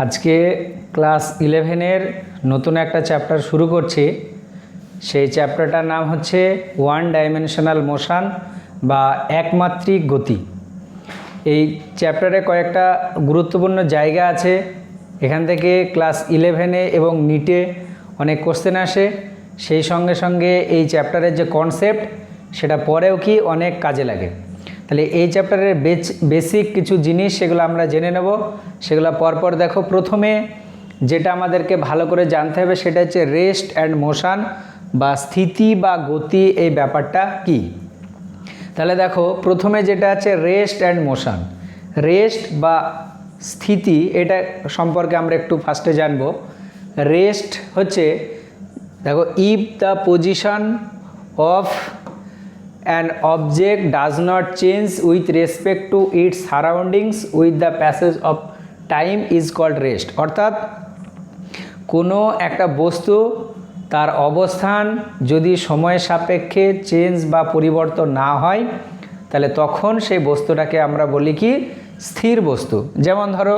আজকে ক্লাস 11-এর নতুন একটা চ্যাপ্টার শুরু করছি। সেই চ্যাপ্টারটার নাম হচ্ছে ওয়ান ডাইমেনশনাল মোশন বা একমাত্রিক গতি। এই চ্যাপ্টারে কয়েকটা গুরুত্বপূর্ণ জায়গা আছে। এখান থেকে ক্লাস 11-এ এবং নিটে অনেক কোশ্চেন আসে। সেই সঙ্গে সঙ্গে এই চ্যাপ্টারের যে কনসেপ্ট সেটা পরেও কি অনেক কাজে লাগে। তাহলে এই চ্যাপ্টারের বেসিক কিছু জিনিস সেগুলো আমরা জেনে নেব। সেগুলো পরপর দেখো। প্রথমে যেটা আমাদেরকে ভালো করে জানতে হবে সেটা হচ্ছে রেস্ট অ্যান্ড মোশন বা স্থিতি বা গতি, এই ব্যাপারটা কি। তাহলে দেখো প্রথমে যেটা আছে রেস্ট অ্যান্ড মোশন। রেস্ট বা স্থিতি, এটা সম্পর্কে আমরা একটু ফার্স্টে জানব। রেস্ট হচ্ছে, দেখো, if the position of an object does not change with respect to its surroundings with the passage of time is called rest। অর্থাৎ কোনো একটা বস্তু তার অবস্থান যদি সময়ের সাপেক্ষে চেঞ্জ বা পরিবর্তন না হয় তাহলে তখন সেই বস্তুটাকে আমরা বলি কি স্থির বস্তু। যেমন ধরো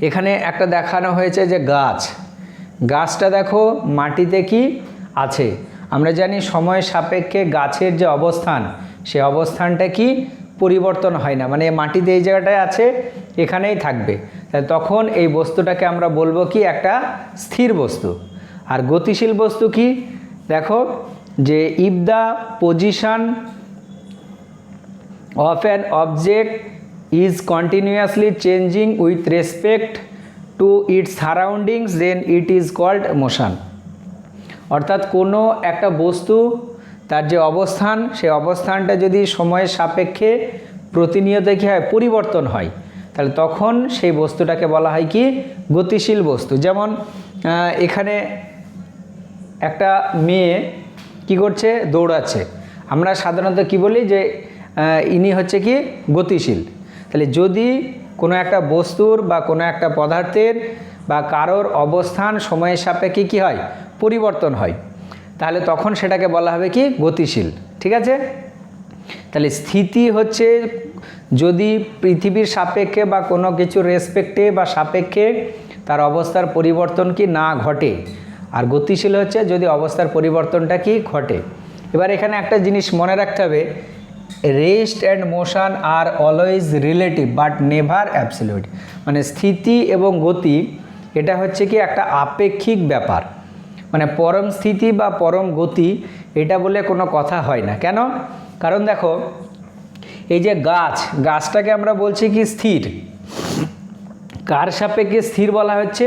এখানে একটা দেখানো হয়েছে যে গাছটা দেখো মাটিতে কি আছে। আমরা জানি সময়ের সাপেক্ষে গাছের যে অবস্থান সে অবস্থানটা কি পরিবর্তন হয় না, মানে মাটিতে এই জায়গাটায় আছে এখানেই থাকবে। তাই তখন এই বস্তুটাকে আমরা বলবো কি একটা স্থির বস্তু। আর গতিশীল বস্তু কি, দেখো যে if the position of an object is continuously changing with respect to its surroundings then it is called motion. অর্থাৎ কোনো একটা বস্তু তার যে অবস্থান সেই অবস্থানটা যদি সময়ের সাপেক্ষে প্রতিনিয়ত কী হয় পরিবর্তন হয় তাহলে তখন সেই বস্তুটাকে বলা হয় কি গতিশীল বস্তু। যেমন এখানে একটা মেয়ে কি করছে, দৌড়াচ্ছে। আমরা সাধারণত কি বলি যে ইনি হচ্ছে কি গতিশীল। তাহলে যদি কোনো একটা বস্তুর বা কোনো একটা পদার্থের বা কারোর অবস্থান সময়ের সাপেক্ষে কি হয় পরিবর্তন হয় তাহলে তখন সেটাকে বলা হবে কি গতিশীল। ঠিক আছে। তাহলে স্থিতি হচ্ছে যদি পৃথিবীর সাপেক্ষে বা কোনো কিছু রেসপেক্টে বা সাপেক্ষে তার অবস্থার পরিবর্তন কি না ঘটে। আর গতিশীল হচ্ছে যদি অবস্থার পরিবর্তনটা কি ঘটে। এবার এখানে একটা জিনিস মনে রাখতে হবে, rest and motion are always relative but never absolute. মানে স্থিতি এবং গতি এটা হচ্ছে কি একটা আপেক্ষিক ব্যাপার, মানে পরম স্থিতি বা পরম গতি এটা বলে কোনো কথা হয় না। কেন? কারণ দেখো এই যে গাছটাকে আমরা বলছি কি স্থির। কার সাপেক্ষে স্থির বলা হচ্ছে,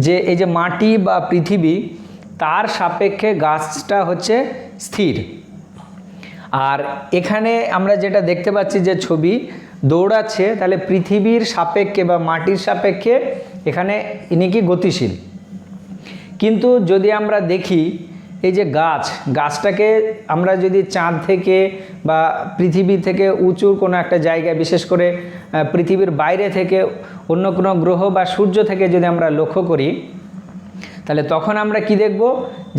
যে এই যে মাটি বা পৃথিবী তার সাপেক্ষে গাছটা হচ্ছে স্থির। আর এখানে আমরা যেটা দেখতে পাচ্ছি যে ছবি দৌড়াচ্ছে, তাহলে পৃথিবীর সাপেক্ষে বা মাটির সাপেক্ষে এখানে ইনি কি গতিশীল। কিন্তু যদি আমরা দেখি এই যে গাছটাকে আমরা যদি চাঁদ থেকে বা পৃথিবী থেকে উঁচু কোনো একটা জায়গায়, বিশেষ করে পৃথিবীর বাইরে থেকে অন্য কোনো গ্রহ বা সূর্য থেকে যদি আমরা লক্ষ্য করি তাহলে তখন আমরা কি দেখব,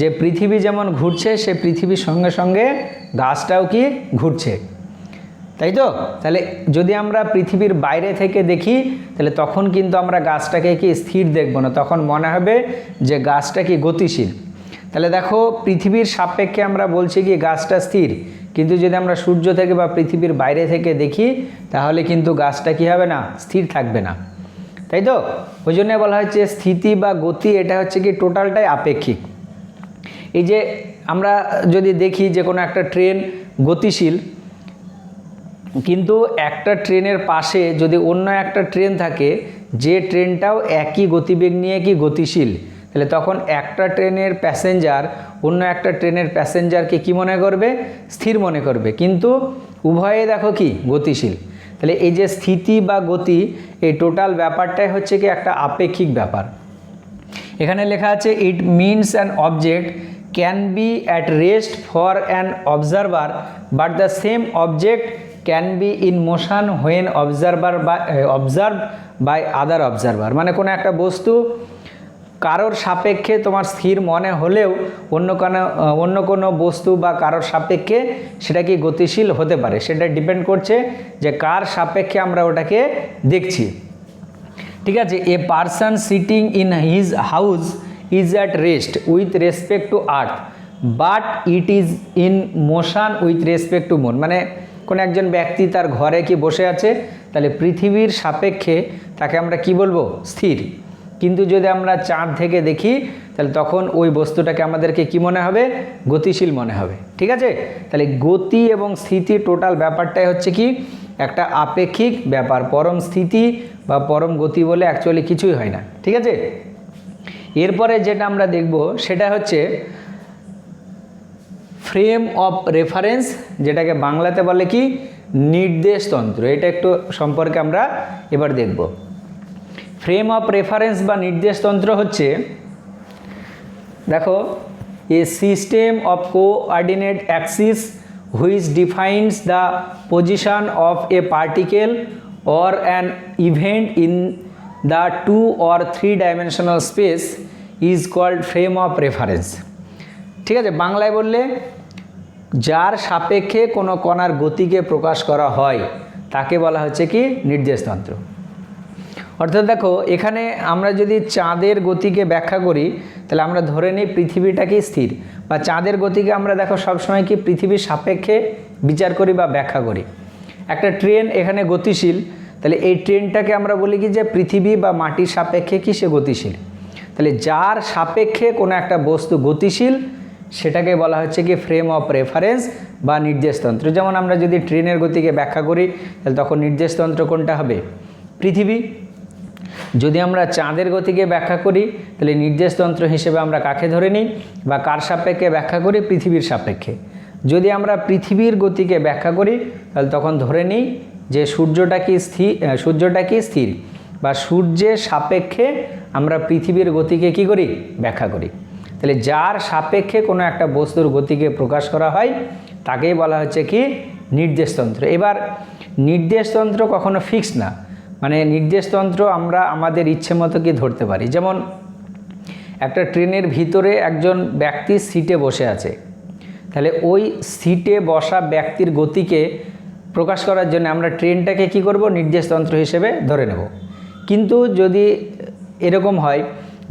যে পৃথিবী যেমন ঘুরছে সে পৃথিবীর সঙ্গে সঙ্গে গাছটাও কি ঘুরছে, তাই তো। তাহলে যদি আমরা পৃথিবীর বাইরে থেকে দেখি তাহলে তখন কিন্তু আমরা গাছটাকে কি স্থির দেখব না, তখন মনে হবে যে গাছটা কি গতিশীল। তাহলে দেখো পৃথিবীর সাপেক্ষে আমরা বলছি কি গাছটা স্থির, কিন্তু যদি আমরা সূর্য থেকে বা পৃথিবীর বাইরে থেকে দেখি তাহলে কিন্তু গাছটা কি হবে না, স্থির থাকবে না, তাই তো। ওই জন্য বলা হচ্ছে স্থিতি বা গতি এটা হচ্ছে কি টোটালটাই আপেক্ষিক। এই যে আমরা যদি দেখি যে কোনো একটা ট্রেন গতিশীল, কিন্তু একটা ট্রেনের পাশে যদি অন্য একটা ট্রেন থাকে যে ট্রেনটাও একই গতিবেগ নিয়ে কি গতিশীল, তাহলে তখন একটা ট্রেনের প্যাসেঞ্জার অন্য একটা ট্রেনের প্যাসেঞ্জারকে কি মনে করবে, স্থির মনে করবে, কিন্তু উভয়ে দেখো কি গতিশীল। তাহলে এই যে স্থিতি বা গতি এই টোটাল ব্যাপারটাই হচ্ছে কি একটা আপেক্ষিক ব্যাপার। এখানে লেখা আছে it means an object can be at rest for an observer but the same object can be in motion when observed by other observer. মানে কোনো একটা বস্তু কারোর সাপেক্ষে তোমার স্থির মনে হলেও অন্য কোনো বস্তু বা কারোর সাপেক্ষে সেটা কি গতিশীল হতে পারে, সেটা ডিপেন্ড করছে যে কার সাপেক্ষে আমরা ওটাকে দেখছি। ঠিক আছে, a person sitting in his house is at rest with respect to earth but it is in motion with respect to moon. মানে কোনো একজন ব্যক্তি তার ঘরে কি বসে আছে, তাহলে পৃথিবীর সাপেক্ষে তাকে আমরা কি বলবো, স্থির। কিন্তু যদি আমরা চাঁদ থেকে দেখি তাহলে তখন ওই বস্তুটাকে আমাদেরকে কি মনে হবে, গতিশীল মনে হবে। ঠিক আছে, তাহলে গতি এবং স্থিতি টোটাল ব্যাপারটাই হচ্ছে কি একটা আপেক্ষিক ব্যাপার। পরম স্থিতি বা পরম গতি বলে অ্যাকচুয়ালি কিছুই হয় না। ঠিক আছে, এরপরে যেটা আমরা দেখব সেটা হচ্ছে ফ্রেম অফ রেফারেন্স, যেটাকে বাংলাতে বলে কি নির্দেশতন্ত্র। এটা একটু সম্পর্কে আমরা এবার দেখব। ফ্রেম অফ রেফারেন্স বা নির্দেশতন্ত্র হচ্ছে, দেখো, a system of coordinate axis which defines the position of a particle or an event in the 2 or 3 dimensional space is called frame of reference. ঠিক আছে, বাংলায় বললে যার সাপেক্ষে কোনো কণার গতিকে প্রকাশ করা হয় তাকে বলা হচ্ছে কি নির্দেশতন্ত্র। অর্থাৎ দেখো, এখানে আমরা যদি চাঁদের গতিকে ব্যাখ্যা করি তাহলে আমরা ধরে নিই পৃথিবীটাকেই স্থির, বা চাঁদের গতিকে আমরা দেখো সবসময় কি পৃথিবীর সাপেক্ষে বিচার করি বা ব্যাখ্যা করি। একটা ট্রেন এখানে গতিশীল, তাহলে এই ট্রেনটাকে আমরা বলি কি যে পৃথিবী বা মাটির সাপেক্ষে কি সে গতিশীল। তাহলে যার সাপেক্ষে কোনো একটা বস্তু গতিশীল সেটাকে বলা হচ্ছে কি ফ্রেম অফ রেফারেন্স বা নির্দেশতন্ত্র। যেমন আমরা যদি ট্রেনের গতিকে ব্যাখ্যা করি তাহলে তখন নির্দেশতন্ত্র কোনটা হবে, পৃথিবী। যদি আমরা চাঁদের গতিকে ব্যাখ্যা করি তাহলে নির্দেশতন্ত্র হিসেবে আমরা কাকে ধরে নিই বা কার সাপেক্ষে ব্যাখ্যা করি, পৃথিবীর সাপেক্ষে। যদি আমরা পৃথিবীর গতিকে ব্যাখ্যা করি তাহলে তখন ধরে নিই যে সূর্যটা কি স্থির বা সূর্যের সাপেক্ষে আমরা পৃথিবীর গতিকে কি করি, ব্যাখ্যা করি। তাহলে যার সাপেক্ষে কোনো একটা বস্তুর গতিকে প্রকাশ করা হয় তাকেই বলা হচ্ছে কি নির্দেশতন্ত্র। এবার নির্দেশতন্ত্র কখনো ফিক্স না, মানে নির্দেশতন্ত্র আমরা আমাদের ইচ্ছে মতো কি ধরতে পারি। যেমন একটা ট্রেনের ভিতরে একজন ব্যক্তি সিটে বসে আছে, তাহলে ওই সিটে বসা ব্যক্তির গতিকে প্রকাশ করার জন্য আমরা ট্রেনটাকে কি করব, নির্দেশতন্ত্র হিসেবে ধরে নেব। কিন্তু যদি এরকম হয়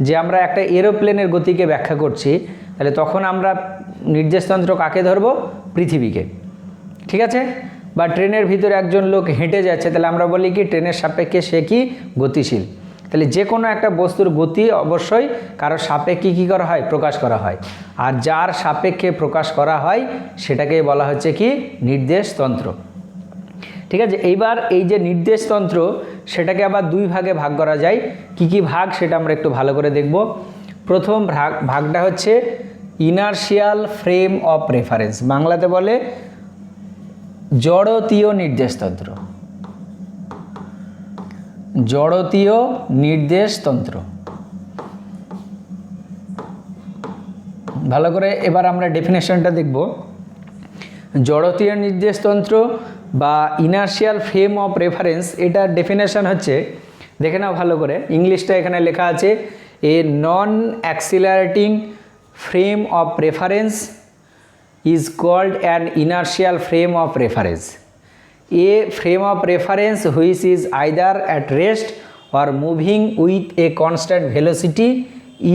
যে আমরা একটা এরোপ্লেনের গতিকে ব্যাখ্যা করছি তাহলে তখন আমরা নির্দেশতন্ত্র কাকে ধরব, পৃথিবীকে। ঠিক আছে, বা ট্রেনের ভিতরে একজন লোক হেঁটে যাচ্ছে তাহলে আমরা বলি কি ট্রেনের সাপেক্ষে সে কি গতিশীল। তাহলে যে কোনো একটা বস্তুর গতি অবশ্যই কারো সাপেক্ষে কী করা হয়, প্রকাশ করা হয়। আর যার সাপেক্ষে প্রকাশ করা হয় সেটাকেই বলা হচ্ছে কি নির্দেশতন্ত্র। ঠিক আছে, এইবার এই যে নির্দেশতন্ত্র সেটাকে আবার দুই ভাগে ভাগ করা যায়। কি কি ভাগ সেটা আমরা একটু ভালো করে দেখব। প্রথম ভাগটা হচ্ছে ইনার্শিয়াল ফ্রেম অফ রেফারেন্স, বাংলাতে বলে জড়তীয় নির্দেশতন্ত্র। জড়তীয় নির্দেশতন্ত্র, ভালো করে এবার আমরা ডেফিনেশনটা দেখব। জড়তীয় নির্দেশতন্ত্র বা ইনার্শিয়াল ফ্রেম অফ রেফারেন্স, এটার ডেফিনেশন হচ্ছে, দেখে নাও ভালো করে, ইংলিশটা এখানে লেখা আছে, a non accelerating frame of reference is called an inertial frame of reference. A frame of reference which is either at rest or moving with a constant velocity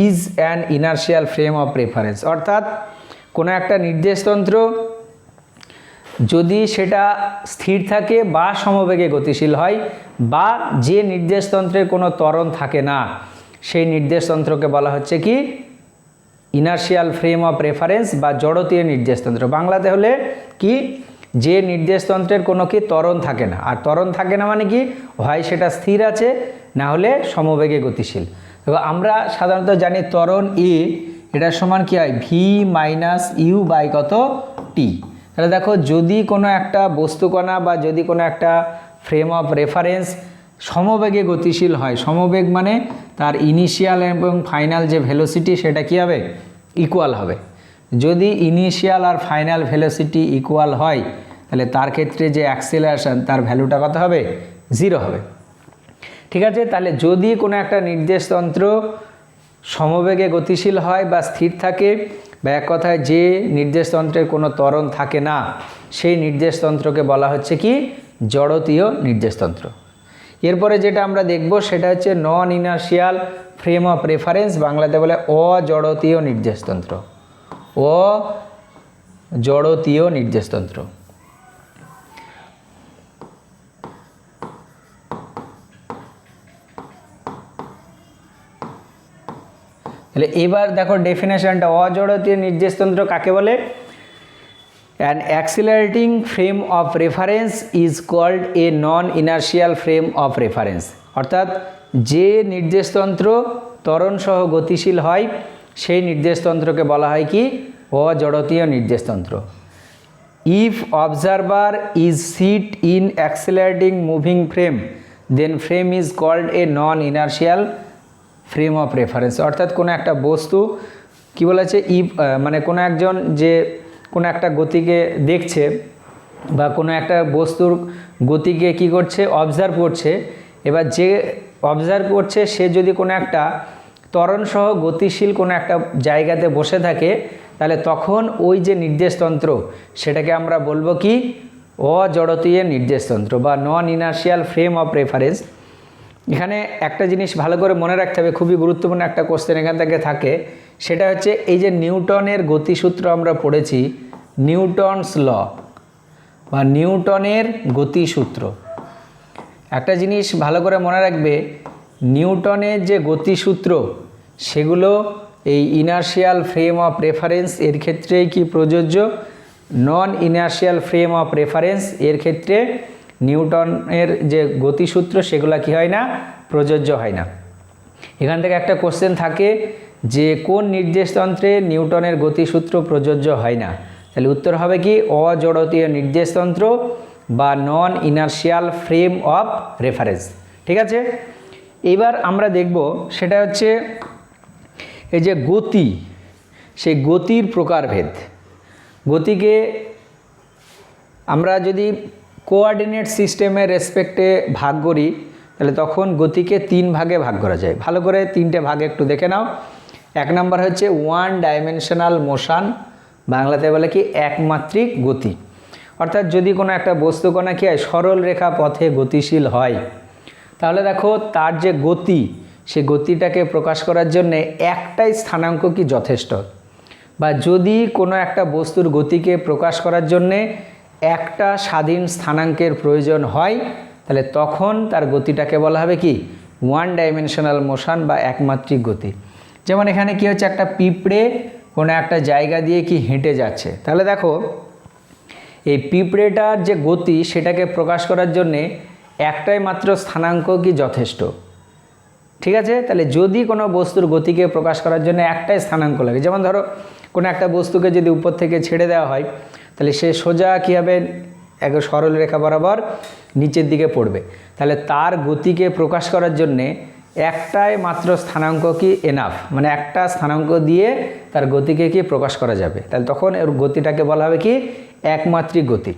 is an inertial frame of reference. অর্থাৎ কোনো একটা নির্দেশতন্ত্র যদি সেটা স্থির থাকে বা সমবেগে গতিশীল হয় বা যে নির্দেশতন্ত্রের কোনো ত্বরণ থাকে না সেই নির্দেশতন্ত্রকে বলা হচ্ছে কি ইনার্শিয়াল ফ্রেম অফ রেফারেন্স বা জড়তীয় নির্দেশতন্ত্র। বাংলাতে হলে কি, যে নির্দেশতন্ত্রের কোনো কি ত্বরণ থাকে না। আর ত্বরণ থাকে না মানে কি, হয় সেটা স্থির আছে না হলে সমবেগে গতিশীল। এবার আমরা সাধারণত জানি ত্বরণ ই এটার সমান কি হয়, ভি মাইনাস ইউ বাই কত টি। তাহলে দেখো, যদি কোনো একটা বস্তুকণা বা যদি কোনো একটা ফ্রেম অফ রেফারেন্স সমবেগে গতিশীল হয়, সমবেগ মানে তার ইনিশিয়াল এবং ফাইনাল যে ভেলোসিটি সেটা কি হবে, ইকুয়াল হবে। যদি ইনিশিয়াল আর ফাইনাল ভেলোসিটি ইকুয়াল হয় তাহলে তার ক্ষেত্রে যে অ্যাক্সেলারেশন তার ভ্যালুটা কত হবে, 0 হবে। ঠিক আছে, তাহলে যদি কোনো একটা নির্দেশতন্ত্র সমবেগে গতিশীল হয় বা স্থির থাকে, বা এক কথায় যে নির্দেশতন্ত্রের কোনো ত্বরণ থাকে না সেই নির্দেশতন্ত্রকে বলা হচ্ছে কি জড়তীয় নির্দেশতন্ত্র। এরপরে যেটা আমরা দেখব সেটা হচ্ছে নন ইনার্শিয়াল ফ্রেম অফ রেফারেন্স, বাংলাতে বলে অজড়তীয় নির্দেশতন্ত্র। অজড়তীয় নির্দেশতন্ত্র। তাহলে এবার দেখো ডেফিনেশনটা, অজড়তীয় নির্দেশতন্ত্র কাকে বলে? An accelerating frame of reference is called a non inertial frame of reference. অর্থাৎ যে নির্দেশতন্ত্র ত্বরণ সহ গতিশীল হয় সেই নির্দেশতন্ত্রকে বলা হয় কি? অজড়তীয় নির্দেশতন্ত্র। If observer is sit in accelerating moving frame then frame is called a non inertial frame of reference. অর্থাৎ কোনো একটা বস্তু কি বলেছে, মানে কোনো একজন যে কোনো একটা গতিকে দেখছে বা কোনো একটা বস্তুর গতিকে কি করছে, অবজার্ভ করছে। এবার যে অবজার্ভ করছে সে যদি কোনো একটা ত্বরণসহ গতিশীল কোনো একটা জায়গাতে বসে থাকে, তাহলে তখন ওই যে নির্দেশতন্ত্র সেটাকে আমরা বলবো কি? অজড়তীয় নির্দেশতন্ত্র বা নন ইনার্শিয়াল ফ্রেম অফ রেফারেন্স। এখানে একটা জিনিস ভালো করে মনে রাখতে হবে, খুবই গুরুত্বপূর্ণ একটা কোশ্চেন এখান থেকে থাকে, সেটা হচ্ছে এই যে নিউটনের গতিসূত্র আমরা পড়েছি, নিউটনস ল বা নিউটনের গতিসূত্র। একটা জিনিস ভালো করে মনে রাখবে, নিউটনের যে গতিসূত্র সেগুলো এই ইনার্শিয়াল ফ্রেম অফ রেফারেন্স এর ক্ষেত্রেই কি প্রযোজ্য? নন ইনার্শিয়াল ফ্রেম অফ রেফারেন্স এর ক্ষেত্রে নিউটনের যে গতিসূত্র সেগুলো কি হয় না? প্রযোজ্য হয় না। এখান থেকে একটা কোশ্চেন থাকে যে কোন নির্দেশতন্ত্রে নিউটনের গতিসূত্র প্রযোজ্য হয় না? তাহলে উত্তর হবে কি? অজড়তীয় নির্দেশতন্ত্র বা নন ইনার্শিয়াল ফ্রেম অফ রেফারেন্স। ঠিক আছে, এবার আমরা দেখব সেটা হচ্ছে এই যে গতি, সেই গতির প্রকারভেদ। গতিকে আমরা যদি কোঅর্ডিনেট সিস্টেমের রেসপেক্টে ভাগ করি তাহলে তখন গতিকে 3 ভাগে ভাগ করা যায়। ভালো করে 3টে ভাগে একটু দেখে নাও। 1 নম্বর হচ্ছে ওয়ান ডাইমেনশনাল মোশন, বাংলাতে বলে কি? একমাত্রিক গতি। অর্থাৎ যদি কোনো একটা বস্তুকণা কি হয়, সরল রেখা পথে গতিশীল হয়, তাহলে দেখো তার যে গতি, সেই গতিটাকে প্রকাশ করার জন্যে একটাই স্থানাঙ্ক কি যথেষ্ট? বা যদি কোনো একটা বস্তুর গতিকে প্রকাশ করার জন্যে একটা স্বাধীন স্থানাঙ্কের প্রয়োজন হয়, তাহলে তখন তার গতিটাকে বলা হবে কি? ওয়ান ডাইমেনশনাল মোশন বা একমাত্রিক গতি। যেমন এখানে কি হচ্ছে, একটা পিঁপড়ে কোনো একটা জায়গা দিয়ে কি হেঁটে যাচ্ছে, তাহলে দেখো এই পিঁপড়েটার যে গতি সেটাকে প্রকাশ করার জন্যে একটাই মাত্র স্থানাঙ্ক কি যথেষ্ট? ঠিক আছে, তাহলে যদি কোনো বস্তুর গতিকে প্রকাশ করার জন্য একটাই স্থানাঙ্ক লাগে, যেমন ধরো কোনো একটা বস্তুকে যদি উপর থেকে ছেড়ে দেওয়া হয়, তাহলে সে সোজা কী হবে, এক সরল রেখা বরাবর নিচের দিকে পড়বে। তাহলে তার গতিকে প্রকাশ করার জন্যে একটাই মাত্র স্থানাঙ্ক কি এনাফ, মানে একটা স্থানাঙ্ক দিয়ে তার গতিকে কি প্রকাশ করা যাবে। তাহলে তখন এর গতিটাকে বলা হবে কি? একমাত্রিক গতি।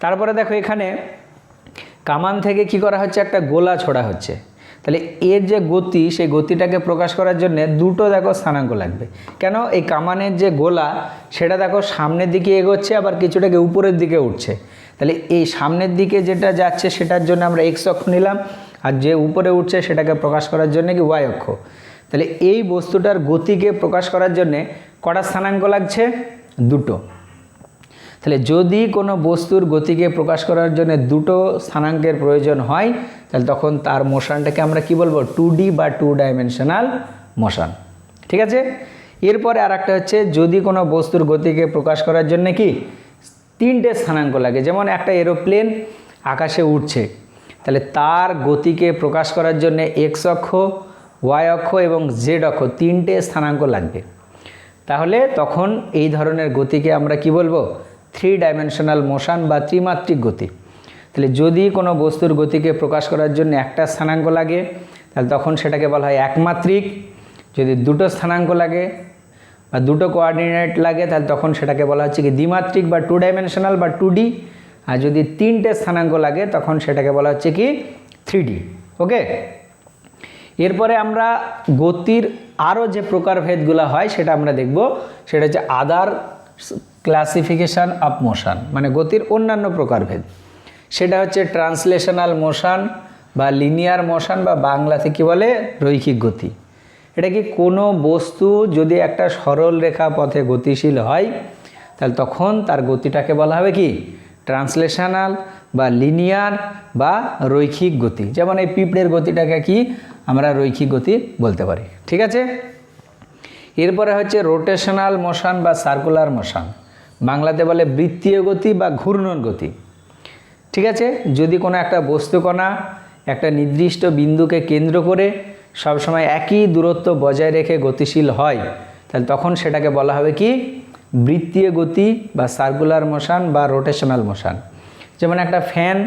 তারপরে দেখো এখানে কামান থেকে কি করা হচ্ছে, একটা গোলা ছোড়া হচ্ছে। তাহলে এর যে গতি, সেই গতিটাকে প্রকাশ করার জন্য দুটো দেখো স্থানাঙ্ক লাগবে। কেন? এই কামানের যে গোলা সেটা দেখো সামনের দিকে এগোচ্ছে, আবার কিছুটাকে উপরের দিকে উঠছে। তাহলে এই সামনের দিকে যেটা যাচ্ছে সেটার জন্য আমরা এক্স অক্ষ নিলাম, আর যে উপরে উঠছে সেটাকে প্রকাশ করার জন্য কি ওয়াই অক্ষ। তাহলে এই বস্তুটার গতিকে প্রকাশ করার জন্যে কটা স্থানাঙ্ক লাগছে? দুটো। তাহলে যদি কোনো বস্তুর গতিকে প্রকাশ করার জন্য দুটো স্থানাঙ্কের প্রয়োজন হয়, তাহলে তখন তার মোশনটাকে আমরা কি বলবো? 2D বা 2 ডাইমেনশনাল মোশন। ঠিক আছে, এরপরে আর একটা হচ্ছে যদি কোনো বস্তুর গতিকে প্রকাশ করার জন্য কি 3টে স্থানাঙ্ক লাগে। যেমন একটা এরোপ্লেন আকাশে উঠছে, তাহলে তার গতিকে প্রকাশ করার জন্য এক্স অক্ষ, ওয়াই অক্ষ এবং জেড অক্ষ 3টে স্থানাঙ্ক লাগবে। তাহলে তখন এই ধরনের গতিকে আমরা কি বলবো? 3 ডাইমেনশনাল মোশন বা ত্রিমাত্রিক গতি। তাহলে যদি কোনো বস্তুর গতিকে প্রকাশ করার জন্য একটা স্থানাঙ্ক লাগে, তাহলে তখন সেটাকে বলা হয় একমাত্রিক। যদি দুটো স্থানাঙ্ক লাগে বা দুটো কোঅর্ডিনেট লাগে, তাহলে তখন সেটাকে বলা হচ্ছে কি দ্বিমাত্রিক বা 2 ডাইমেনশনাল বা 2D। আর যদি 3টে স্থানাঙ্ক লাগে তখন সেটাকে বলা হচ্ছে কি 3D। ওকে, এরপরে আমরা গতির আরও যে প্রকারভেদগুলো হয় সেটা আমরা দেখব। সেটা হচ্ছে আদার ক্লাসিফিকেশান অফ মোশন, মানে গতির অন্যান্য প্রকারভেদ। সেটা হচ্ছে ট্রান্সলেশনাল মোশন বা লিনিয়ার মোশন বা বাংলাতে কি বলে রৈখিক গতি। এটা কি কোনো বস্তু যদি একটা সরল রেখা পথে গতিশীল হয় তাহলে তখন তার গতিটাকে বলা হবে কি ট্রান্সলেশনাল বা লিনিয়ার বা রৈখিক গতি। যেমন এই পিঁপড়ের গতিটাকে কি আমরা রৈখিক গতি বলতে পারি। ঠিক আছে, এরপরে হচ্ছে রোটেশনাল মোশন বা সার্কুলার মোশন, বাংলাতে বলে বৃত্তীয় গতি বা ঘূর্ণন গতি। ঠিক আছে, যদি কোনো একটা বস্তুকণা একটা নির্দিষ্ট বিন্দুকে কেন্দ্র করে সবসময় একই দূরত্ব বজায় রেখে গতিশীল হয় তাহলে তখন সেটাকে বলা হবে কি বৃত্তীয় গতি বা সার্কুলার মোশন বা রোটেশনাল মোশন। যেমন একটা ফ্যান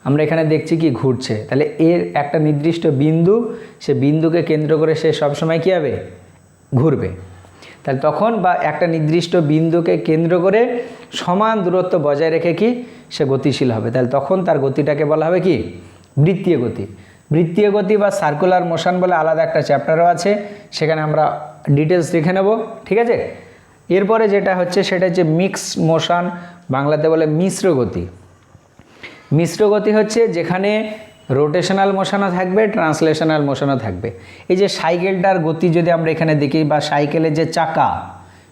আমরা এখানে দেখছি কি ঘুরছে, তাহলে এর একটা নির্দিষ্ট বিন্দু, সে বিন্দুকে কেন্দ্র করে সে সবসময় কী হবে ঘুরবে। তাহলে তখন বা একটা নির্দিষ্ট বিন্দুকে কেন্দ্র করে সমান দূরত্ব বজায় রেখে কি সে গতিশীল হবে, তাহলে তখন তার গতিটাকে বলা হবে কি বৃত্তীয় গতি। বৃত্তীয় গতি বা সার্কুলার মোশন বলে আলাদা একটা চ্যাপ্টারও আছে, সেখানে আমরা ডিটেলস দেখে নেব। ঠিক আছে, এরপরে যেটা হচ্ছে সেটা হচ্ছে মিক্স মোশন, বাংলাতে বলে মিশ্র গতি। মিশ্র গতি হচ্ছে যেখানে রোটেশনাল মোশনও থাকবে, ট্রান্সলেশনাল মোশনও থাকবে। এই যে সাইকেলটার গতি যদি আমরা এখানে দেখি বা সাইকেলের যে চাকা,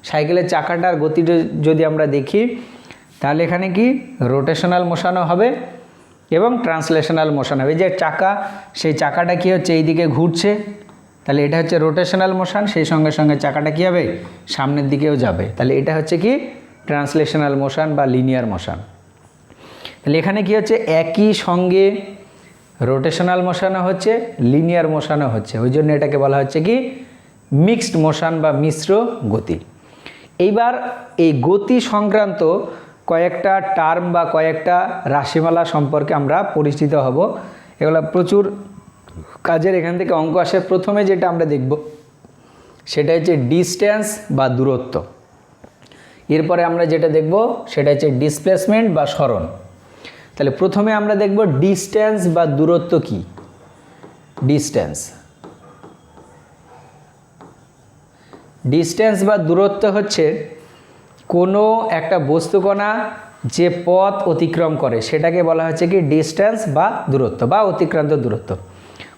সাইকেলের চাকাটার গতি যদি আমরা দেখি তাহলে এখানে কি রোটেশনাল মোশনও হবে এবং ট্রান্সলেশনাল মোশন হবে। যে চাকা, সেই চাকাটা কি হচ্ছে এই দিকে ঘুরছে, তাহলে এটা হচ্ছে রোটেশনাল মোশন, সেই সঙ্গে সঙ্গে চাকাটা কী হবে সামনের দিকেও যাবে, তাহলে এটা হচ্ছে কি ট্রান্সলেশনাল মোশন বা লিনিয়ার মোশন। তাহলে এখানে কি হচ্ছে একই সঙ্গে রোটেশনাল মোশনও হচ্ছে লিনিয়ার মোশনও হচ্ছে, ওই জন্য এটাকে বলা হচ্ছে কি মিক্সড মোশন বা মিশ্র গতি। এইবার এই গতি সংক্রান্ত কয়েকটা টার্ম বা কয়েকটা রাশিমালা সম্পর্কে আমরা পরিচিত হব। এগুলো প্রচুর কাজের এখান থেকে অঙ্ক আসে। প্রথমে যেটা আমরা দেখব সেটা হচ্ছে ডিস্টেন্স বা দূরত্ব। এরপরে আমরা যেটা দেখব সেটা হচ্ছে ডিসপ্লেসমেন্ট বা সরণ। তাহলে প্রথমে আমরা দেখব ডিস্টেন্স বা দূরত্ব কি। ডিস্টেন্স বা দূরত্ব হচ্ছে কোনো একটা বস্তুকণা যে পথ অতিক্রম করে সেটাকে বলা হচ্ছে কি ডিস্টেন্স বা দূরত্ব বা অতিক্রান্ত দূরত্ব।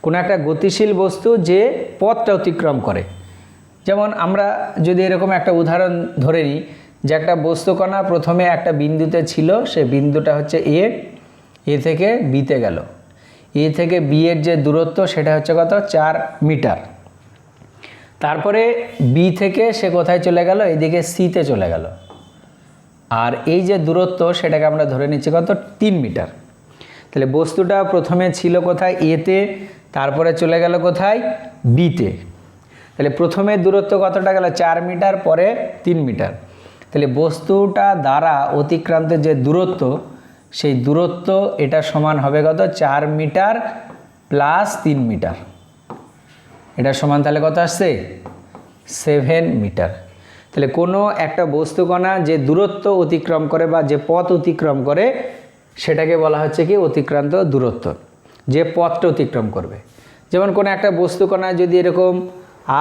কোনো একটা গতিশীল বস্তু যে পথটা অতিক্রম করে, যেমন আমরা যদি এরকম একটা উদাহরণ ধরে নিই যে একটা বস্তুকণা প্রথমে একটা বিন্দুতে ছিল, সে বিন্দুটা হচ্ছে এ থেকে বিতে গেল, এ থেকে বি এর যে দূরত্ব সেটা হচ্ছে কত 4 মিটার। তারপরে বি থেকে সে কোথায় চলে গেল, এদিকে সিতে চলে গেল, আর এই যে দূরত্ব সেটাকে আমরা ধরে নিচ্ছি কত 3 মিটার। তাহলে বস্তুটা প্রথমে ছিল কোথায় এতে, তারপরে চলে গেল কোথায় বিতে। তাহলে প্রথমে দূরত্ব কতটা গেল 4 মিটার, পরে 3 মিটার। তাহলে বস্তুটা দ্বারা অতিক্রান্ত যে দূরত্ব, সেই দূরত্ব এটা সমান হবে কত 4 মিটার প্লাস 3 মিটার। এটা সমান তাহলে কত আসছে 7 মিটার। তাহলে কোনো একটা বস্তুকণা যে দূরত্ব অতিক্রম করে বা যে পথ অতিক্রম করে সেটাকে বলা হচ্ছে কি অতিক্রান্ত দূরত্ব, যে পথটা অতিক্রম করবে। যেমন কোনো একটা বস্তুকণা যদি এরকম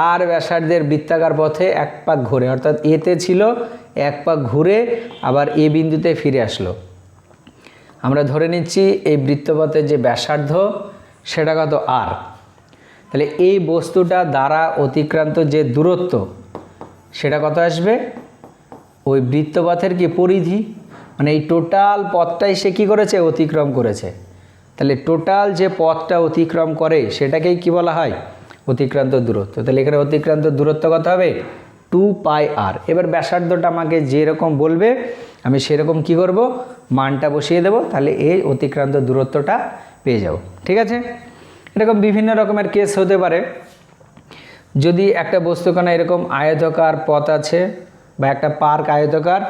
আর ব্যাসার্ধের বৃত্তাকার পথে এক পাক ঘুরে, অর্থাৎ এতে ছিল এক পাক ঘুরে আবার এ বিন্দুতে ফিরে আসলো, আমরা ধরে নিচ্ছি এই বৃত্তপথের যে ব্যাসার্ধ সেটা কত আর। তাহলে এই বস্তুটা দ্বারা অতিক্রান্ত যে দূরত্ব সেটা কত আসবে, ওই বৃত্তপথের কি পরিধি, মানে এই টোটাল পথটাই সে কী করেছে অতিক্রম করেছে। তাহলে টোটাল যে পথটা অতিক্রম করে সেটাকেই কি বলা হয় অতিক্রান্ত দূরত্ব। তাহলে এখানে অতিক্রান্ত দূরত্ব কত হবে 2πr। এবার ব্যাসার্ধটা আমাকে যেরকম বলবে আমি সেরকম কি করব মানটা বসিয়ে দেব, তাহলে এই অতিক্রান্ত দূরত্বটা পেয়ে যাব। ঠিক আছে, এরকম বিভিন্ন রকমের কেস হতে পারে। যদি একটা বস্তুকণা এরকম আয়তাকার পথ আছে বা একটা পার্ক আয়তাকার,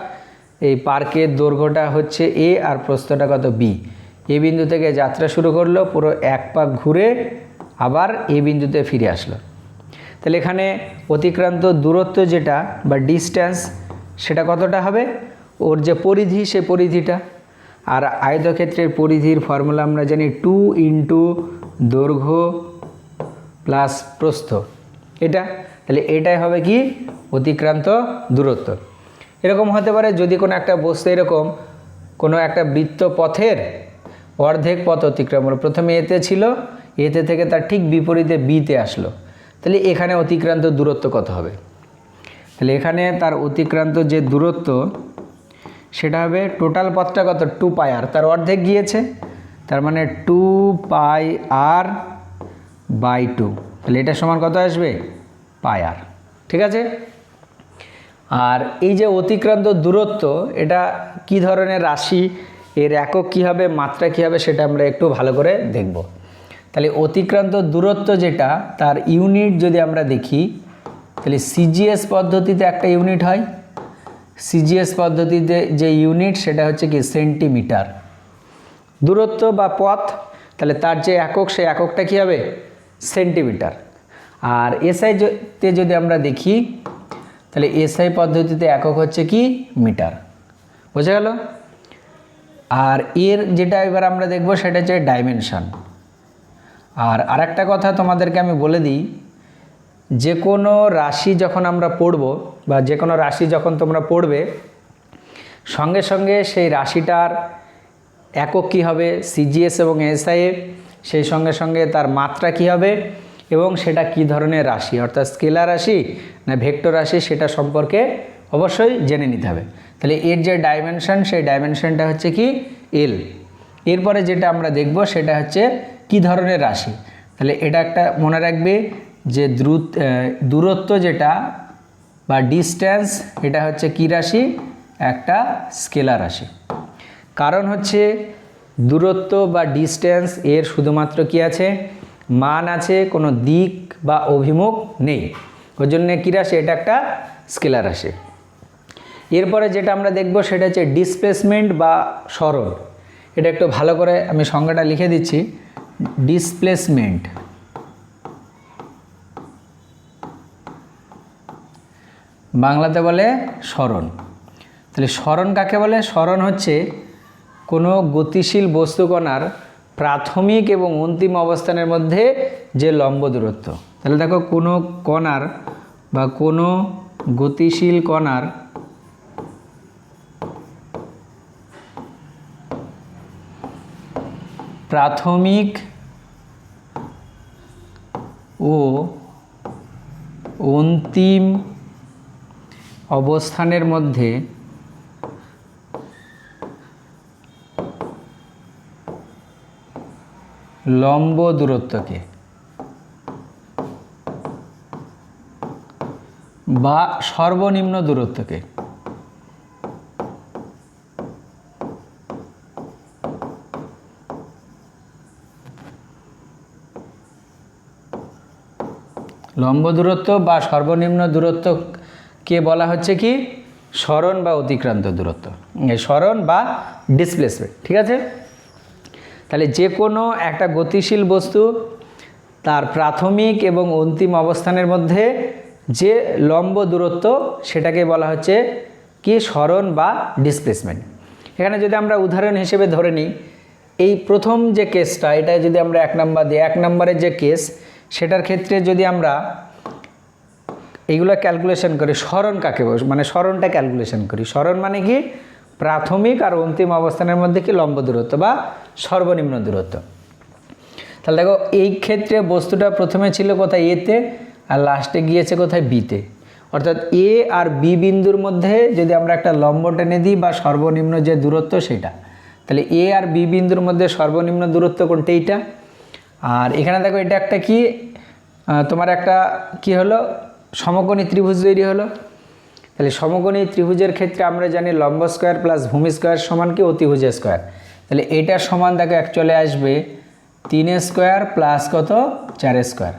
এই পার্কের দৈর্ঘ্যটা হচ্ছে এ আর প্রস্থটা কত বি, এ বিন্দু থেকে যাত্রা শুরু করলো, পুরো এক পাক ঘুরে আবার এ বিন্দুতে ফিরে আসলো। তাহলে এখানে অতিক্রান্ত দূরত্ব যেটা বা ডিস্টেন্স সেটা কতটা হবে, ওর যে পরিধি সে পরিধিটা। আর আয়তক্ষেত্রের পরিধির ফর্মুলা আমরা জানি 2 × দৈর্ঘ্য প্লাস প্রস্থ, এটা। তাহলে এটাই হবে কি অতিক্রান্ত দূরত্ব। এরকম হতে পারে যদি কোনো একটা বস্তু এরকম কোনো একটা বৃত্ত পথের অর্ধেক পথ অতিক্রম হলো। প্রথমে এতে ছিল, এতে থেকে তার ঠিক বিপরীতে বিতে আসলো, তাহলে এখানে অতিক্রান্ত দূরত্ব কত হবে? তাহলে এখানে তার অতিক্রান্ত যে দূরত্ব সেটা হবে, টোটাল পথটা কত, 2πr, তার অর্ধেক গিয়েছে, তার মানে 2πr/2, তাহলে এটা সমান কত আসবে, πr। ঠিক আছে। আর এই যে অতিক্রান্ত দূরত্ব, এটা কি ধরনের রাশি, এর একক কী হবে, মাত্রা কী হবে, সেটা আমরা একটু ভালো করে দেখব। তাহলে অতিক্রান্ত দূরত্ব যেটা, তার ইউনিট যদি আমরা দেখি, তাহলে সিজিএস পদ্ধতিতে একটা ইউনিট হয়। সিজিএস পদ্ধতিতে যে ইউনিট সেটা হচ্ছে কি সেন্টিমিটার। দূরত্ব বা পথ, তাহলে তার যে একক, সেই এককটা কী হবে, সেন্টিমিটার। আর এসআইতে যদি আমরা দেখি, তাহলে এসআই পদ্ধতিতে একক হচ্ছে কি মিটার। বোঝা গেল। আর এর যেটা এবার আমরা দেখব সেটা হচ্ছে ডাইমেনশন। আর আরেকটা কথা তোমাদেরকে আমি বলে দিই, যে কোনো রাশি যখন আমরা পড়ব, বা যে কোনো রাশি যখন তোমরা পড়বে, সঙ্গে সঙ্গে সেই রাশিটার একক কী হবে, সিজিএস এবং এসআই, সেই সঙ্গে সঙ্গে তার মাত্রা কী হবে এবং সেটা কি ধরনের রাশি, অর্থাৎ স্কেলার রাশি না ভেক্টর রাশি, সেটা সম্পর্কে অবশ্যই জেনে নিতে হবে। তাহলে এর যে ডাইমেনশন, সেই ডাইমেনশনটা হচ্ছে কি এল। এরপরে যেটা আমরা দেখব সেটা হচ্ছে কি ধরনের রাশি। তাহলে এটা একটা মনে রাখবে যে দূরত্ব যেটা বা ডিস্ট্যান্স, এটা হচ্ছে কি রাশি, একটা স্কেলার রাশি। কারণ হচ্ছে দূরত্ব বা ডিস্ট্যান্স এর শুধুমাত্র কি আছে, মান আছে, কোনো দিক বা অভিমুখ নেই, ওই জন্য কী রাশি, এটা একটা স্কেলার রাশি। এরপরে যেটা আমরা দেখব সেটা হচ্ছে ডিসপ্লেসমেন্ট বা সরণ। এটা একটু ভালো করে আমি সংজ্ঞাটা লিখে দিচ্ছি। ডিসপ্লেসমেন্ট বাংলাতে বলে সরণ। তাহলে সরণ কাকে বলে? সরণ হচ্ছে কোনো গতিশীল বস্তুকণার প্রাথমিক এবং অন্তিম অবস্থানের মধ্যে যে লম্ব দূরত্ব। তাহলে দেখো, কোনো কণার বা কোনো গতিশীল কণার প্রাথমিক ও অন্তিম অবস্থানের মধ্যে লম্ব দূরত্বকে বা সর্বনিম্ন দূরত্বকে লম্ব দূরত্ব বা সর্বনিম্ন দূরত্বকে বলা হচ্ছে কি সরণ বা অতিক্রান্ত দূরত্ব, সরণ বা ডিসপ্লেসমেন্ট। ঠিক আছে। তাহলে যে কোনো একটা গতিশীল বস্তু তার প্রাথমিক এবং অন্তিম অবস্থানের মধ্যে যে লম্ব দূরত্ব, সেটাকে বলা হচ্ছে কি সরণ বা ডিসপ্লেসমেন্ট। এখানে যদি আমরা উদাহরণ হিসেবে ধরে নিই, এই প্রথম যে কেসটা, এটা যদি আমরা 1 নম্বর দিই, 1 নম্বরের যে কেস, সেটার ক্ষেত্রে যদি আমরা এইগুলো ক্যালকুলেশন করি, সরণ কাকে মানে সরণটা ক্যালকুলেশন করি। সরণ মানে কি প্রাথমিক আর অন্তিম অবস্থানের মধ্যে কি লম্ব দূরত্ব বা সর্বনিম্ন দূরত্ব। তাহলে দেখো, এই ক্ষেত্রে বস্তুটা প্রথমে ছিল কোথায়, এতে, আর লাস্টে গিয়েছে কোথায়, বিতে। অর্থাৎ এ আর বি বিন্দুর মধ্যে যদি আমরা একটা লম্ব টেনে দিই বা সর্বনিম্ন যে দূরত্ব সেটা, তাহলে এ আর বি বিন্দুর মধ্যে সর্বনিম্ন দূরত্ব কোনটা, এইটা। আর এখানে দেখো, এটা একটা কি তোমার একটা কি হলো, সমকোণী ত্রিভুজ তৈরি হলো। তাহলে সমকোণী ত্রিভুজের ক্ষেত্রে আমরা জানি লম্ব স্কোয়ার প্লাস ভূমি স্কোয়ার সমান কি অতিভুজ স্কোয়ার। তাহলে এটার সমান দেখো চলে আসবে 3 স্কোয়ার প্লাস কত 4 স্কোয়ার।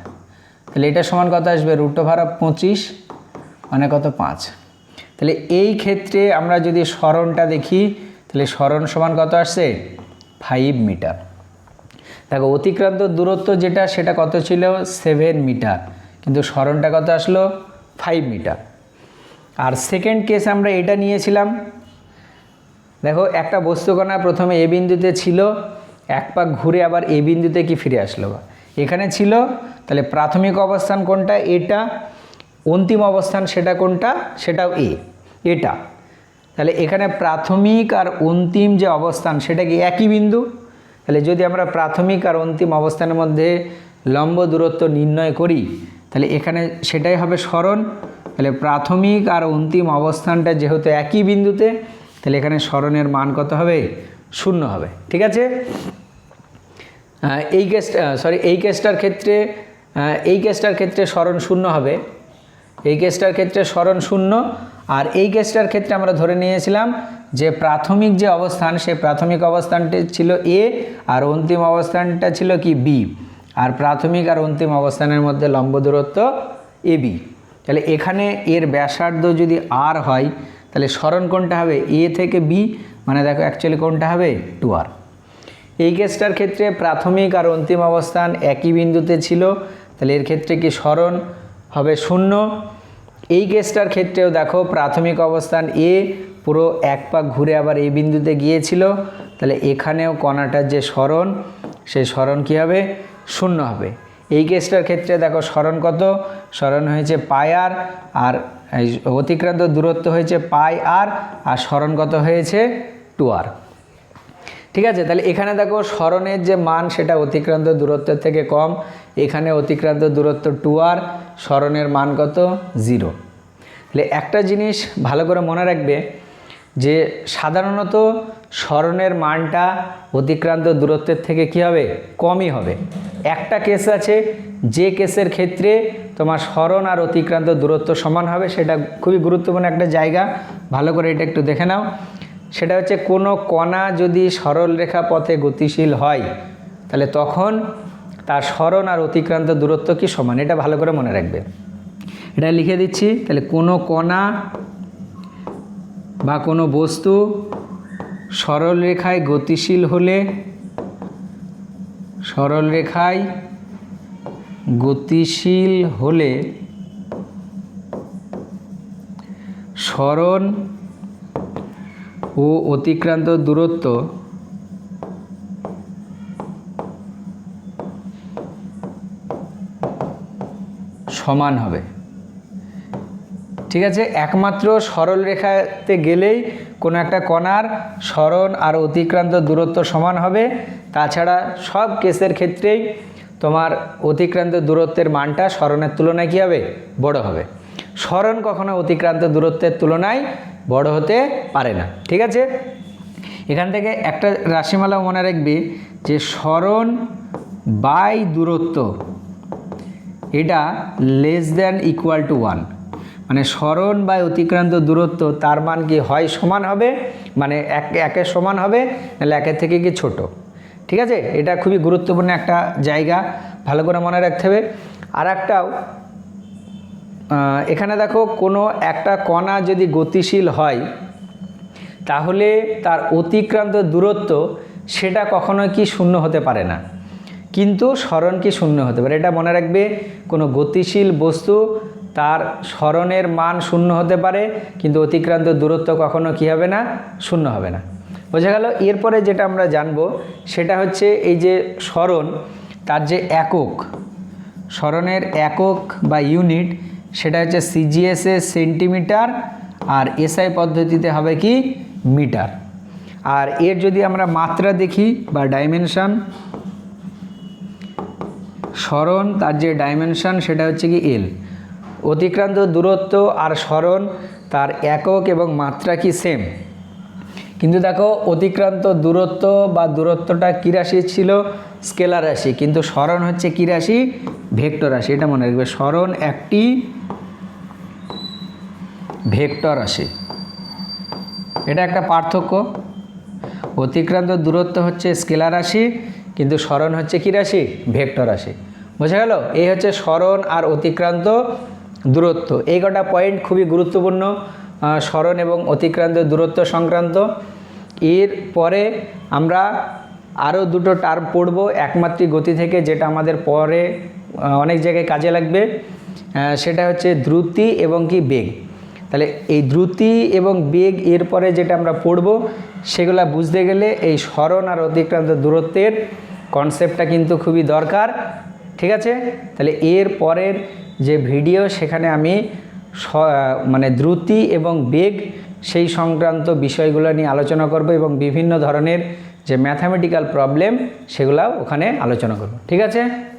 তাহলে এটা সমান কত আসবে, √25 মানে কত 5। তাহলে এই ক্ষেত্রে আমরা যদি সরণটা দেখি, তাহলে সরণ সমান কত আসছে 5 মিটার। দেখো, অতিক্রান্ত দূরত্ব যেটা সেটা কত ছিল 7 মিটার, কিন্তু সরণটা কত আসলো 5 মিটার। আর সেকেন্ড কেস আমরা এটা নিয়েছিলাম। দেখো, একটা বস্তুকণা প্রথমে এ বিন্দুতে ছিল, এক পাক ঘুরে আবার এ বিন্দুতে কি ফিরে আসলো, এখানে ছিল। তাহলে প্রাথমিক অবস্থান কোনটা, এটা। অন্তিম অবস্থান সেটা কোনটা, সেটাও এটা। তাহলে এখানে প্রাথমিক আর অন্তিম যে অবস্থান সেটা কি একই বিন্দু। তাহলে যদি আমরা প্রাথমিক আর অন্তিম অবস্থানের মধ্যে লম্ব দূরত্ব নির্ণয় করি তাহলে এখানে সেটাই হবে সরণ। তাহলে প্রাথমিক আর অন্তিম অবস্থানটা যেহেতু একই বিন্দুতে, তাহলে এখানে সরণের মান কত হবে? 0 হবে। ঠিক আছে, এই কেসটার ক্ষেত্রে সরণ 0 হবে। এই কেসটার ক্ষেত্রে সরণ 0, আর এই কেসটার ক্ষেত্রে আমরা ধরে নিয়েছিলাম যে প্রাথমিক যে অবস্থান, সেই প্রাথমিক অবস্থানটি ছিল এ, আর অন্তিম অবস্থানটা ছিল কি বি, আর প্রাথমিক আর অন্তিম অবস্থানের মধ্যে লম্ব দূরত্ব এ বি। তাহলে এখানে এর ব্যাসার্ধ যদি আর হয় তাহলে সরণ কোনটা হবে? এ থেকে বি, মানে দেখো অ্যাকচুয়ালি কোনটা হবে? 2r। এই কেসটার ক্ষেত্রে প্রাথমিক আর অন্তিম অবস্থান একই বিন্দুতে ছিল, তাহলে এর ক্ষেত্রে কি সরণ হবে 0। এই কেসটার ক্ষেত্রেও দেখো প্রাথমিক অবস্থান এ পুরো এক পাক ঘুরে আবার এই বিন্দুতে গিয়েছিল, তাহলে এখানেও কণাটার যে সরণ, সেই সরণ কী হবে? 0 হবে। এই কেসটার ক্ষেত্রে দেখো সরণ কত? সরণ হয়েছে πr, আর অতিক্রান্ত দূরত্ব হয়েছে πr, আর সরণ কত হয়েছে? 2r। ঠিক আছে, তাহলে এখানে দেখো সরণের যে মান সেটা অতিক্রান্ত দূরত্বের থেকে কম, এখানে অতিক্রান্ত দূরত্ব 2r, সরণের মান কত? 0। তাহলে একটা জিনিস ভালো করে মনে রাখবে যে সাধারণত সরণের মানটা অতিক্রান্ত দূরত্বের থেকে কী হবে? কমই হবে। একটা কেস আছে যে কেসের ক্ষেত্রে তোমার সরণ আর অতিক্রান্ত দূরত্ব সমান হবে, সেটা খুবই গুরুত্বপূর্ণ একটা জায়গা, ভালো করে এটা একটু দেখে নাও। সেটা হচ্ছে কোনো কণা যদি সরল রেখা পথে গতিশীল হয় তাহলে তখন তার সরণ আর অতিক্রান্ত দূরত্ব কি সমান, এটা ভালো করে মনে রাখবে। এটা লিখে দিচ্ছি। তাহলে কোনো কণা বা কোনো বস্তু সরল রেখায় গতিশীল হলে, সরল রেখায় গতিশীল হলে সরণ ও অতিক্রান্ত দূরত্ব সমান হবে। ঠিক আছে, একমাত্র সরল রেখাতে গেলেই কোনো একটা কণার সরণ আর অতিক্রান্ত দূরত্ব সমান হবে, তাছাড়া সব কেসের ক্ষেত্রেই তোমার অতিক্রান্ত দূরত্বের মানটা সরণের তুলনায় কী হবে? বড় হবে। সরণ কখনো অতিক্রান্ত দূরত্বের তুলনায় বড় হতে পারে না। ঠিক আছে, এখান থেকে একটা রাশিমালা মনে রাখবে যে সরণ বাই দূরত্ব এটা লেস দ্যান ইকুয়াল টু 1, মানে সরণ বাই অতিক্রান্ত দূরত্ব তার মান কি হয় সমান হবে, মানে একের সমান হবে, নাহলে একের থেকে কি ছোট। ঠিক আছে, এটা খুবই গুরুত্বপূর্ণ একটা জায়গা, ভালো করে মনে রাখতে হবে। আর একটাও এখানে দেখো কোনো একটা কণা যদি গতিশীল হয় তাহলে তার অতিক্রান্ত দূরত্ব সেটা কখনো কি 0 হতে পারে না, কিন্তু সরণ কি 0 হতে পারে। এটা মনে রাখবে, কোনো গতিশীল বস্তু তার সরণের মান 0 হতে পারে, কিন্তু অতিক্রান্ত দূরত্ব কখনো কি হবে না? 0 হবে না। বোঝা গেল? এরপরে যেটা আমরা জানব সেটা হচ্ছে এই যে সরণ, তার যে একক, সরণের একক বা ইউনিট সেটা হচ্ছে সিজিএসএ সেন্টিমিটার, আর এসআই পদ্ধতিতে হবে কি মিটার। আর এর যদি আমরা মাত্রা দেখি বা ডাইমেনশন, সরণ তার যে ডাইমেনশন সেটা হচ্ছে কি এল। অতিক্রান্ত দূরত্ব আর সরণ তার একক এবং মাত্রা কি সেম, কিন্তু দেখো অতিক্রান্ত দূরত্ব বা দূরত্বটা কী রাশি ছিল? স্কেলার রাশি, কিন্তু সরণ হচ্ছে কী রাশি? ভেক্টর রাশি। এটা মনে রাখবে, সরণ একটি ভেক্টর রাশি। এটা একটা পার্থক্য। অতিক্রান্ত দূরত্ব হচ্ছে স্কেলার রাশি, কিন্তু সরণ হচ্ছে কী রাশি? ভেক্টর রাশি। বোঝা গেল? এই হচ্ছে সরণ আর অতিক্রান্ত দূরত্ব। এই কটা পয়েন্ট খুবই গুরুত্বপূর্ণ সরণ এবং অতিক্রান্ত দূরত্ব সংক্রান্ত। এর পরে আমরা আরও দুটো টার্ম পড়ব একমাত্রিক গতি থেকে, যেটা আমাদের পরে অনেক জায়গায় কাজে লাগবে। সেটা হচ্ছে দ্রুতি এবং কি বেগ। তাহলে এই দ্রুতি এবং বেগ এরপরে যেটা আমরা পড়ব সেগুলা বুঝতে গেলে এই সরণ আর অতিক্রান্ত দূরত্বের কনসেপ্টটা কিন্তু খুবই দরকার। ঠিক আছে, তাহলে এর পরের যে ভিডিও সেখানে আমি মানে দ্রুতি এবং বেগ সেই সংক্রান্ত বিষয়গুলো নিয়ে আলোচনা করব এবং বিভিন্ন ধরনের যে ম্যাথামেটিক্যাল প্রবলেম সেগুলো ওখানে আলোচনা করব। ঠিক আছে।